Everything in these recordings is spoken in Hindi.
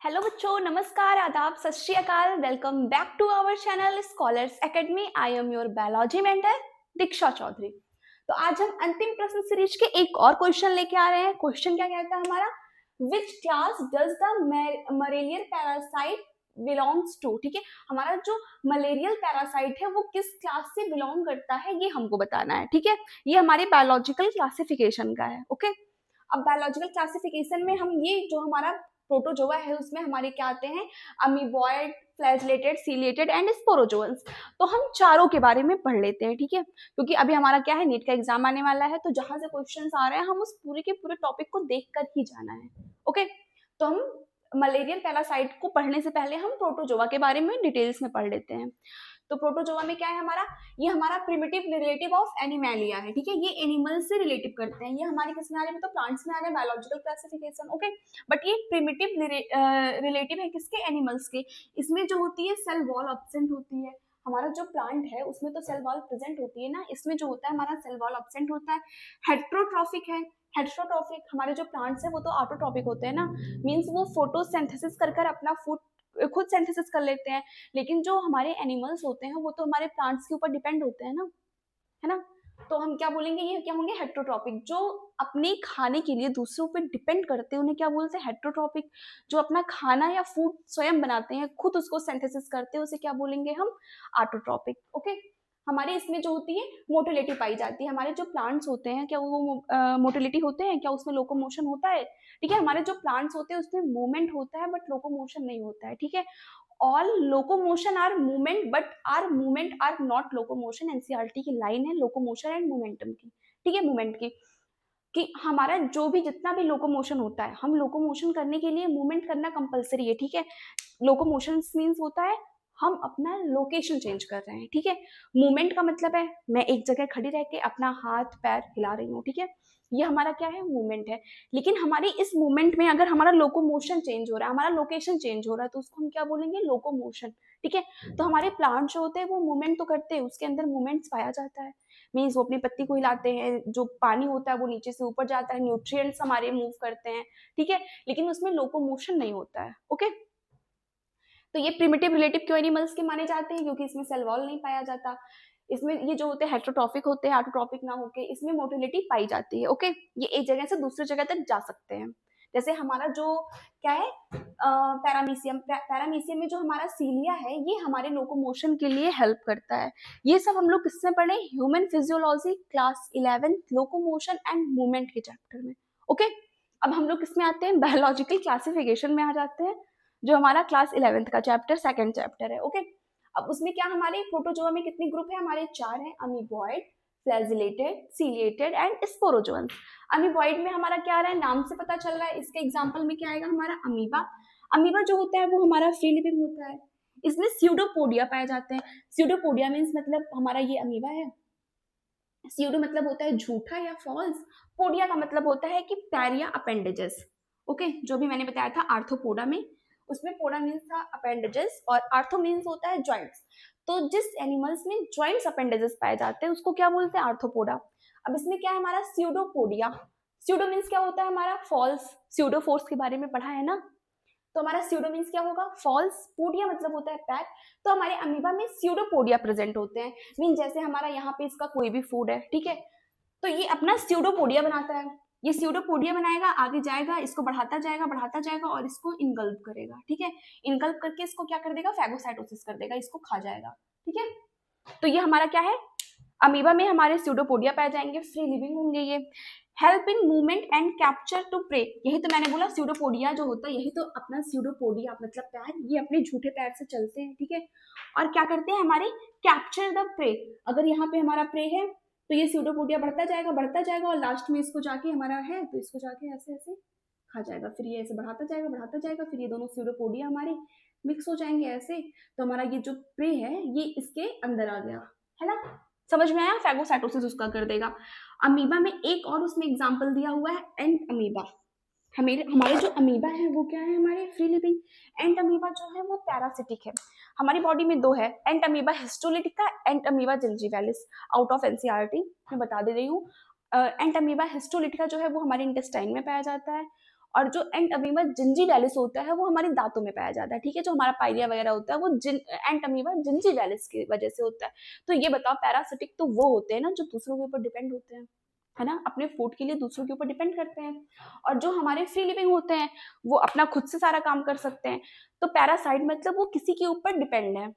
हेलो बच्चों, नमस्कार, आदाब, सत श्री अकाल। Welcome back to our channel scholars academy. I am your biology mentor Diksha Chaudhary. तो आज हम अंतिम प्रश्न सीरीज के एक और क्वेश्चन लेके आ रहे हैं। क्वेश्चन क्या कहता है हमारा, which class does the malarial parasite belongs to. ठीक है, हमारा जो मलेरियल पैरासाइट है वो किस क्लास से बिलोंग करता है ये हमको बताना है। ठीक है, ये हमारी बायोलॉजिकल क्लासिफिकेशन का है। ओके, अब बायोलॉजिकल क्लासिफिकेशन में हम ये जो हमारा प्रोटोजोआ है उसमें हमारे क्या आते हैं, अमीबॉइड, फ्लैजिलेटेड, सीलिएटेड एंड स्पोरोजोअन्स। तो हम चारों के बारे में पढ़ लेते हैं। ठीक है, क्योंकि अभी हमारा क्या है, नीट का एग्जाम आने वाला है, तो जहां से क्वेश्चंस आ रहे हैं हम उस पूरे के पूरे टॉपिक को देख कर ही जाना है। ओके, तो हम मलेरियल पैरासाइट को पढ़ने से पहले हम प्रोटोजोआ के बारे में डिटेल्स में पढ़ लेते हैं। तो प्रोटोजोआ में क्या है हमारा, ये हमारा प्रिमिटिव रिलेटिव ऑफ एनिमेलिया है। ठीक है, ये एनिमल्स से रिलेटिव करते हैं। ये हमारे किस में आ रहे हैं, तो प्लांट्स में आ रहे हैं, बायोलॉजिकल क्लासिफिकेशन। ओके, बट ये प्रिमिटिव रिलेटिव है किसके, एनिमल्स के। इसमें जो होती है सेल वॉल एब्सेंट होती है। हमारा जो प्लांट है उसमें तो सेल वॉल प्रेजेंट होती है ना, इसमें जो होता है हमारा सेल वॉल एब्सेंट होता है। हेट्रोट्रॉफिक है। हेट्रोट्रॉफिक हमारे जो प्लांट्स है वो तो ऑटोट्रॉपिक होते हैं ना, मीन्स वो फोटोसिंथेसिस कर कर अपना फूड खुद सिंथेसिस कर लेते हैं। लेकिन जो हमारे एनिमल्स होते हैं वो तो हमारे प्लांट्स के ऊपर डिपेंड होते हैं ना, है ना। तो हम क्या बोलेंगे, ये क्या होंगे, हेट्रोट्रॉपिक। जो अपने खाने के लिए दूसरों पर डिपेंड करते हैं उन्हें क्या बोलते हैं, हेट्रोट्रॉपिक। जो अपना खाना या फूड स्वयं बनाते हैं, खुद उसको सिंथेसिस करते हैं, उसे क्या बोलेंगे हम, ऑटोट्रॉपिक। ओके, हमारे इसमें जो होती है मोटिलिटी पाई जाती है। हमारे जो प्लांट्स होते हैं क्या वो मोटिलिटी होते हैं क्या, उसमें लोकोमोशन होता है। ठीक है, हमारे जो प्लांट्स होते हैं उसमें मूवमेंट होता है बट लोकोमोशन नहीं होता है। ठीक है, all locomotion are movement but are movement are not locomotion. NCERT की लाइन है लोकोमोशन एंड मोमेंटम की। ठीक है, मूवमेंट की, कि हमारा जो भी जितना भी लोकोमोशन होता है, हम लोकोमोशन करने के लिए मूवमेंट करना कंपलसरी है। ठीक है, लोकोमोशन मीन्स होता है हम अपना लोकेशन चेंज कर रहे हैं। ठीक है, मूवमेंट का मतलब है मैं एक जगह खड़ी रह के अपना हाथ पैर हिला रही हूँ। ठीक है, ये हमारा क्या है, मूवमेंट है। लेकिन हमारी इस मूवमेंट में अगर हमारा लोकोमोशन चेंज हो रहा है, हमारा लोकेशन चेंज हो रहा है, तो उसको हम क्या बोलेंगे, लोकोमोशन। ठीक है, तो हमारे प्लांट जो होते हैं वो मूवमेंट तो करते हैं, उसके अंदर मूवमेंट्स पाया जाता है। मीन्स वो अपनी पत्ती को हिलाते हैं, जो पानी होता है वो नीचे से ऊपर जाता है, न्यूट्रिएंट्स हमारे मूव करते हैं। ठीक है, लेकिन उसमें लोकोमोशन नहीं होता है। ओके, तो ये प्रिमिटिव रिलेटिव क्यों एनिमल्स के माने जाते हैं, क्योंकि इसमें सेल वॉल नहीं पाया जाता। इसमें ये जो होते हैं हेट्रोट्रॉपिक होते हैं, ऑटोट्रॉपिक ना होके इसमें मोटिलिटी पाई जाती है। ओके, ये एक जगह से दूसरी जगह तक जा सकते हैं। जैसे हमारा जो क्या है, पैरामीशियम, पैरामीशियम में जो हमारा सीलिया है ये हमारे लोकोमोशन के लिए हेल्प करता है। ये सब हम लोग किसमें पढ़े, human physiology class 11 locomotion and movement के चैप्टर में। ओके, अब हम लोग किसमें आते हैं, बायोलॉजिकल क्लासिफिकेशन में आ जाते हैं, जो हमारा क्लास 11th का चैप्टर सेकंड चैप्टर है। ओके, अब उसमें क्या हमारे प्रोटोजोआ में कितने ग्रुप है, हमारे 4 हैं, amoeboid, flagellated, ciliated and स्पोरोजोअन्स। Amoeboid में हमारा क्या आ रहा है, नाम से पता चल रहा है, इसके एग्जांपल में क्या आएगा हमारा, अमीबा। अमीबा जो होता है वो हमारा फ्री लिविंग होता है, इसमें स्यूडोपोडिया पाए जाते हैं। स्यूडोपोडिया मीन्स मतलब हमारा ये अमीबा है। स्यूडो मतलब होता है झूठा या फॉल्स, पोडिया का मतलब होता है कि पैर या अपेंडेजेस। ओके, जो भी मैंने बताया था आर्थोपोडा में, उसमें पोडा मीन्स था अपेंडेजेस और आर्थो मीन्स होता है जॉइंट्स। तो जिस एनिमल्स में जॉइंट्स अपेंडेजेस पाए जाते हैं उसको क्या बोलते हैं, आर्थोपोडा। अब इसमें क्या है हमारा स्यूडोपोडिया। स्यूडो मीन्स क्या होता है हमारा, फॉल्स। स्यूडो फोर्स के बारे में पढ़ा है ना, तो हमारा स्यूडो मीन्स क्या होगा, फॉल्स। पोडिया मतलब होता है पैर। तो हमारे अमीबा में स्यूडोपोडिया प्रेजेंट होते हैं। मीन जैसे हमारा यहाँ पे इसका कोई भी फूड है, ठीक है, तो ये अपना स्यूडोपोडिया बनाता है। ये स्यूडोपोडिया बनाएगा, आगे जाएगा, इसको बढ़ाता जाएगा और इसको इनगल्प करेगा। ठीक है, इनगल्प करके इसको क्या कर देगा, फैगोसाइटोसिस कर देगा, इसको खा जाएगा। ठीक है, तो ये हमारा क्या है, अमीबा में हमारे स्यूडोपोडिया पाए जाएंगे, फ्री लिविंग होंगे ये। Help in movement and capture to prey, यही तो मैंने बोला स्यूडोपोडिया जो होता है, यही तो अपना स्यूडोपोडिया मतलब पैर, ये अपने झूठे पैर से चलते हैं। ठीक है, और क्या करते हैं हमारे, कैप्चर द प्रे। अगर यहाँ पे हमारा प्रे है तो ये स्यूडोपोडिया बढ़ता जाएगा और लास्ट में इसको जाके हमारा है तो इसको जाके ऐसे ऐसे खा जाएगा। फिर ये ऐसे बढ़ाता जाएगा, फिर ये दोनों स्यूडोपोडिया हमारे मिक्स हो जाएंगे ऐसे, तो हमारा ये जो प्रे है ये इसके अंदर आ गया, है ना, समझ में आया, फैगोसाइटोसिस उसका कर देगा। अमीबा में एक और उसमें एग्जांपल दिया हुआ है, एंट अमीबा। हमारे जो अमीबा है वो क्या है, हमारे फ्री लिविंग। एंट अमीबा जो है वो पैरासिटिक है। हमारी बॉडी में 2 है, Entamoeba histolytica, Entamoeba gingivalis. Out of NCERT मैं बता दे रही हूँ। एंट अमीबा हिस्टोलिटिका जो है वो हमारे इंटेस्टाइन में पाया जाता है, और जो एंट अमीबा जिंजीवैलिस होता है वो हमारे दांतों में पाया जाता है, ठीक है। जो हमारा पाइलिया वगैरह होता है वो एंट अमीबा जिंजीवैलिस की वजह से होता है। तो ये बताओ, पैरासिटिक तो वो होते हैं ना जो दूसरों के ऊपर डिपेंड होते हैं, है ना, अपने फूड के लिए दूसरों के ऊपर डिपेंड करते हैं। और जो हमारे फ्री लिविंग होते हैं वो अपना खुद से सारा काम कर सकते हैं। तो पैरासाइट मतलब वो किसी के ऊपर डिपेंड है।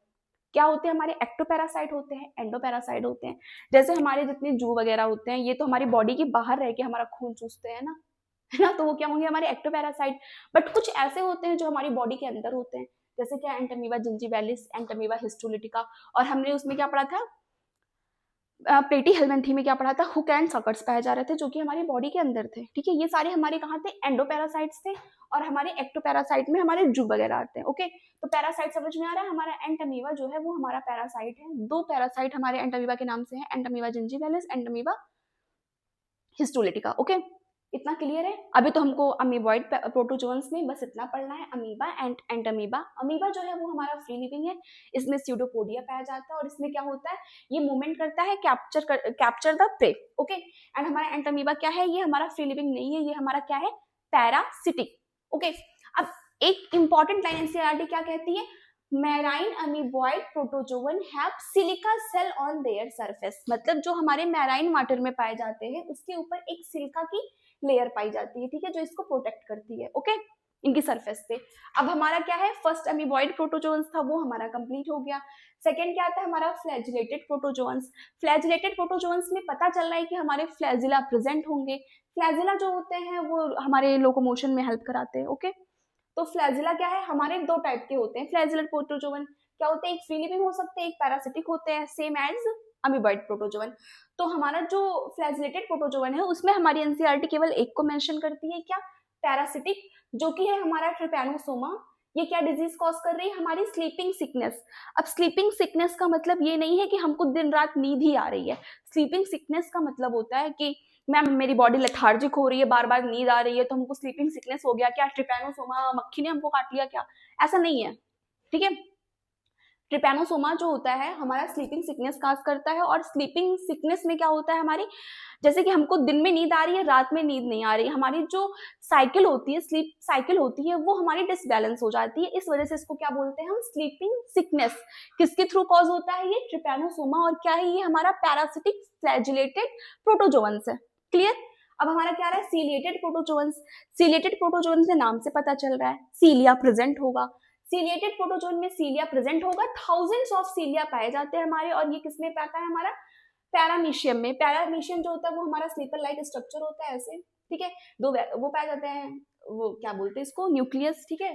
क्या होते हैं हमारे, एक्टोपैरासाइट होते हैं, एंडोपैरासाइट होते हैं। जैसे हमारे जितने जू वगैरह होते हैं ये तो हमारी बॉडी के बाहर रह के हमारा खून चूसते हैं ना, है ना, तो वो क्या होंगे, हमारे एक्टोपैरासाइट। बट कुछ ऐसे होते हैं जो हमारी बॉडी के अंदर होते हैं, जैसे क्या, एंटमीबा जिंजीवैलिस, एंटमीबा हिस्टोलिटिका, और हमने उसमें क्या पढ़ा था, प्लेटी हेलमिंथी में क्या पढ़ा था, हुक एंड सकर्स पाए जा रहे थे जो कि हमारी बॉडी के अंदर थे, ठीक है। ये सारे हमारे कहाँ थे, एंडोपैरासाइट्स थे। और हमारे एक्टोपैरासाइट में हमारे जू वगैरह आते हैं, ओके। तो पैरासाइट समझ में आ रहा है, हमारा एंटमीबा जो है वो हमारा पैरासाइट है। दो पैरासाइट हमारे एंटमीबा के नाम से है, एंटमीबा जिंजीवैलिस, एंटमीबा हिस्टोलिटिका, ओके। इतना क्लियर है। अभी तो हमको अमीबॉइड प्रोटोजोन्स में बस इतना पढ़ना है, अमीबा एंड एंटमीबा। अमीबा जो है वो हमारा फ्री लिविंग है, इसमें स्यूडोपोडिया पाया जाता है और इसमें क्या होता है, ये मूवमेंट करता है capture the prey, okay. And हमारा एंटमीबा क्या है, ये हमारा फ्री लिविंग नहीं है, ये हमारा क्या है, पैरासिटिक, ओके। अब एक इंपॉर्टेंट लाइन एनसीईआरटी क्या कहती है, marine amoeboid protozoan have silica cell on their surface, मतलब जो हमारे मैराइन वाटर में पाए जाते हैं उसके ऊपर एक सिलिका की लेयर पाई जाती है, ठीक है, जो इसको प्रोटेक्ट करती है, ओके, इनकी सरफेस पे। अब हमारा क्या है, फर्स्ट अमीबॉइड प्रोटोजोन्स था वो हमारा कंप्लीट हो गया। सेकंड क्या आता है हमारा, फ्लैजिलेटेड प्रोटोजोन्स। फ्लैजिलेटेड प्रोटोजोन्स में पता चल रहा है कि हमारे फ्लैजिला प्रेजेंट होंगे। फ्लैजिला जो होते हैं वो हमारे लोकोमोशन में हेल्प कराते हैं, ओके। तो फ्लैजिला क्या है, हमारे दो टाइप के होते हैं फ्लैजिलेट प्रोटोजोवन, क्या होते हैं, एक फ्री लिविंग हो सकते हैं, एक पैरासिटिक होते हैं, सेम एज अमीबॉइड प्रोटोजोवन। तो हमारा जो फ्लैजिलेटेड प्रोटोजोवन है उसमें हमारी एनसीईआरटी केवल एक को मेंशन करती है, क्या, पैरासिटिक, जो कि है हमारा ट्रिपैनोसोमा। ये क्या डिजीज कॉज कर रही है, हमारी स्लीपिंग सिकनेस। अब स्लीपिंग सिकनेस का मतलब ये नहीं है कि हमको दिन रात नींद ही आ रही है। स्लीपिंग सिकनेस का मतलब होता है कि मैम मेरी बॉडी लेथार्जिक हो रही है, बार बार नींद आ रही है, तो हमको स्लीपिंग सिकनेस हो गया क्या, ट्रिपैनोसोमा मक्खी ने हमको काट लिया क्या, ऐसा नहीं है, ठीक है। ट्रिपैनोसोमा जो होता है हमारा स्लीपिंग सिकनेस काज करता है। और स्लीपिंग सिकनेस में क्या होता है हमारी, जैसे कि हमको दिन में नींद आ रही है, रात में नींद नहीं आ रही, हमारी जो साइकिल होती है, स्लीप साइकिल होती है, वो हमारी डिसबैलेंस हो जाती है। इस वजह से इसको क्या बोलते हैं हम, स्लीपिंग सिकनेस। किसके थ्रू कॉज होता है, ये ट्रिपैनोसोमा। और क्या है, ये हमारा पैरासिटिक फ्लैजिलेटेड प्रोटोजोवंस है, क्लियर। अब हमारा क्या रहा है, सीलिएटेड प्रोटोजोवंस। सीलिएटेड प्रोटोजोवंस के नाम से पता चल रहा है सीलिया प्रेजेंट होगा। सीलिएटेड प्रोटोजोन में सीलिया प्रेजेंट होगा, थाउजेंड्स ऑफ सीलिया पाए जाते हैं हमारे। और ये किसमें पाता है, हमारा पैरामीशियम में। पैरामीशियम जो होता है वो हमारा स्लीपर लाइक स्ट्रक्चर होता है ऐसे, ठीक है। दो वो पाए जाते हैं, वो क्या बोलते हैं इसको, न्यूक्लियस, ठीक है।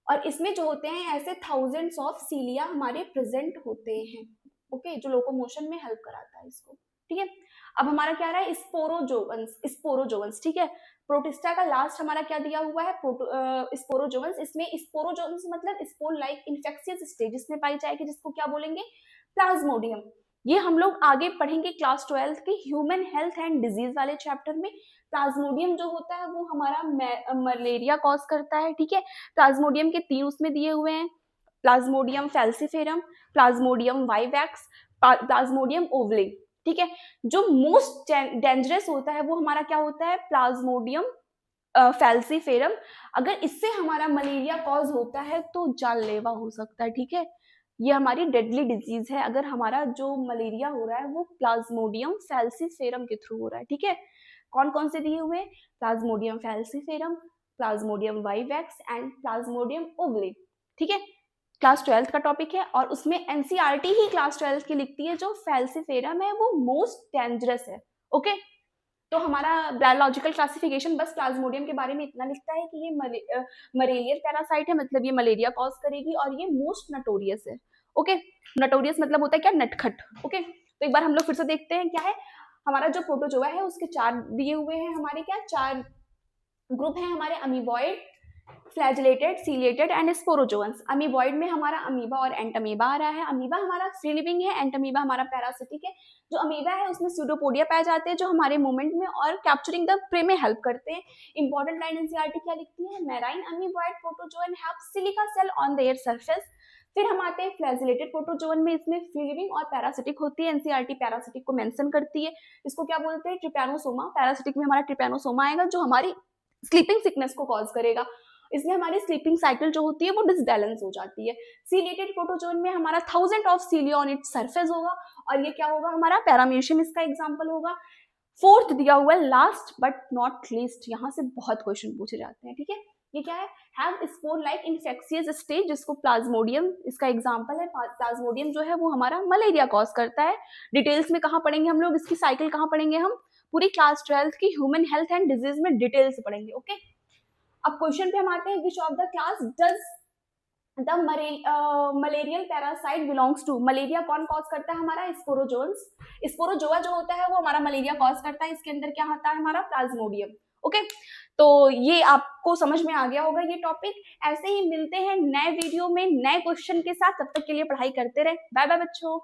और इसमें जो होते हैं ऐसे थाउजेंड्स ऑफ सीलिया हमारे प्रेजेंट होते हैं, ओके, जो लोकोमोशन में हेल्प कराता है इसको, ठीक है। अब हमारा क्या रहा है, स्पोरोजोवंस। स्पोरोजोवंस, ठीक है। प्रोटिस्टा का लास्ट हमारा क्या दिया हुआ है, स्पोरोजोवंस। इसमें स्पोरोजोवंस मतलब स्पोर लाइक इन्फेक्शियस स्टेजेस में पाई जाएगी, जिसको क्या बोलेंगे, प्लाज्मोडियम। ये हम लोग आगे पढ़ेंगे क्लास 12 के ह्यूमन हेल्थ एंड डिजीज वाले चैप्टर में। प्लाज्मोडियम जो होता है वो हमारा मलेरिया कॉज करता है, ठीक है। प्लाज्मोडियम के 3 उसमें दिए हुए हैं, Plasmodium falciparum, Plasmodium vivax, Plasmodium ओवले, ठीक है। जो मोस्ट डेंजरस होता है वो हमारा क्या होता है, प्लाज्मोडियम फैल्सिफेरम। अगर इससे हमारा मलेरिया कॉज होता है तो जानलेवा हो सकता है, ठीक है। ये हमारी डेडली डिजीज है अगर हमारा जो मलेरिया हो रहा है वो प्लाज्मोडियम फैल्सिफेरम के थ्रू हो रहा है, ठीक है। कौन कौन से दिए हुए, Plasmodium falciparum, Plasmodium vivax and Plasmodium ओवले, ठीक है। क्लास 12 का टॉपिक है और उसमें एनसीईआरटी ही क्लास 12 की लिखती है जो फैल्सिफेरम है वो मोस्ट डेंजरस है, ओके। तो हमारा बायोलॉजिकल क्लासिफिकेशन बस प्लाज्मोडियम के बारे में इतना लिखता है कि ये मलेरियल पैरासाइट है, मतलब ये मलेरिया कॉज करेगी और ये मोस्ट नटोरियस है, ओके। नटोरियस मतलब होता है क्या, नटखट, ओके। तो एक बार हम लोग फिर से देखते हैं क्या है, हमारा जो प्रोटोजोआ है उसके 4 दिए हुए हैं, हमारे क्या 4 ग्रुप हैं हमारे, amoeboid, flagellated, ciliated and sporozoans. Amoeboid में हमारा अमीबा और एंटमीबा आ रहा है। अमीबा हमारा फ्री लिविंग है, एंटमीबा हमारा पैरासिटिक है। जो अमीबा है उसमें स्यूडोपोडिया पाए जाते हैं जो हमारे मूवमेंट में और कैप्चरिंग द प्रे में हेल्प करते हैं। इंपॉर्टेंट लाइन एनसीईआरटी क्या लिखती है, marine amoeboid protozoan have silica cell on their surface. फिर हम आते हैं फ्लैजिलेटेड प्रोटोजोवन में, इसमें फ्री लिविंग और पैरासिटिक होती है। एनसीईआरटी पैरासिटिक को मेंशन करती है, इसको क्या बोलते हैं, ट्रिपैनोसोमा। पैरासिटिक में हमारा ट्रिपैनोसोमा आएगा जो हमारी स्लीपिंग सिकनेस को कॉज करेगा। इसलिए हमारी स्लीपिंग साइकिल जो होती है वो डिसबैलेंस हो जाती है। सीलिएटेड प्रोटोजोन में हमारा 1000 ऑफ सीलिया ऑन इट्स सरफेस होगा और ये क्या होगा, हमारा पैरामीशियम इसका एग्जाम्पल होगा। फोर्थ दिया हुआ है लास्ट बट नॉट लीस्ट, यहाँ से बहुत क्वेश्चन पूछे जाते हैं, ठीक है। ये क्या है, have spore like infectious stage, जिसको प्लाज्मोडियम इसका एग्जांपल है। प्लाज्मोडियम जो है वो हमारा मलेरिया कॉज करता है। डिटेल्स में कहाँ पढ़ेंगे हम लोग, इसकी साइकिल कहाँ पढ़ेंगे हम, पूरी क्लास 12 की ह्यूमन हेल्थ एंड डिजीज में डिटेल से पढ़ेंगे, ओके। अब क्वेश्चन पे हम आते हैं, which of the class does the malarial parasite belongs to. Malaria कौन कॉज करता है, हमारा स्पोरोजोन्स। स्पोरोजोआ जो होता है वो हमारा मलेरिया कॉज करता है। इसके अंदर क्या आता है, हमारा प्लाज्मोडियम, ओके। तो ये आपको समझ में आ गया होगा ये टॉपिक। ऐसे ही मिलते हैं नए वीडियो में नए क्वेश्चन के साथ, तब तक के लिए पढ़ाई करते रहे। बाय बाय बच्चों।